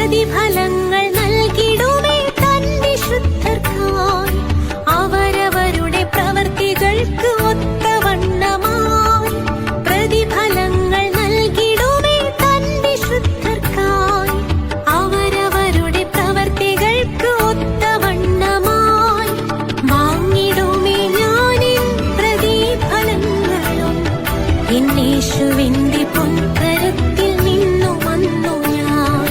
പ്രതിഫലങ്ങൾ നൽകിടുമേ തൻ വിശുദ്ധർക്കായി. അവരവരുടെ പ്രവൃത്തികൾക്ക് ഒത്തവണ്ണമായി പ്രതിഫലങ്ങൾ നൽകിടുമേ തൻ വിശുദ്ധർക്കായി. അവരവരുടെ പ്രവൃത്തികൾക്ക് ഒത്തവണ്ണമായി വാങ്ങിടുമേ ഞാനിൻ പ്രതിഫലങ്ങളും. എന്നേശുവിന്റെ പൊൻകരത്തിൽ നിന്നു വന്നു ഞാൻ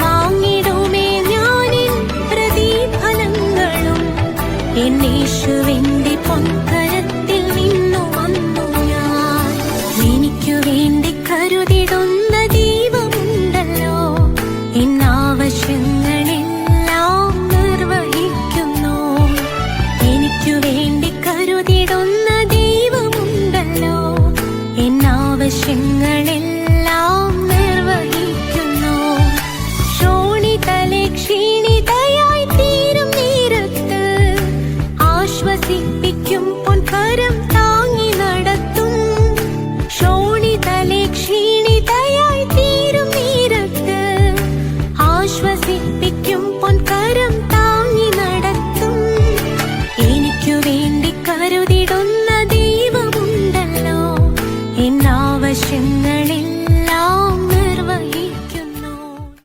വാങ്ങിടുമേ ഞാനിൻ പ്രതിഫലങ്ങളും. എന്നേശുവിന്റെ പൊൻകരത്തിൽ നിന്നു വന്നു ഞാൻ. എനിക്കു വേണ്ടി കരുതിടുന്ന ദൈവമുണ്ടല്ലോ, എന്നാവശ്യങ്ങളെല്ലാം നിർവഹിക്കുന്നു. എനിക്കു വേണ്ടി കരുതിടുന്ന ദൈവമുണ്ടല്ലോ, എന്നാവശ്യങ്ങളെല്ലാം നിർവഹിക്കുന്നു. ശോണിതലെ ക്ഷീണിതയായി തീരും നേരത്ത് ആശ്വസിപ്പിക്കും പൊൻകരം താങ്ങി നടത്തും. ശോണിതലെ ക്ഷീണിതയായി തീരും നേരത്ത് ആശ്വസിപ്പിക്കും പൊൻകരം താങ്ങി നടത്തും. എനിക്കു വേണ്ടി കരുതിടുന്ന ദൈവമുണ്ടല്ലോ, എന്നാവശ്യങ്ങളിൽ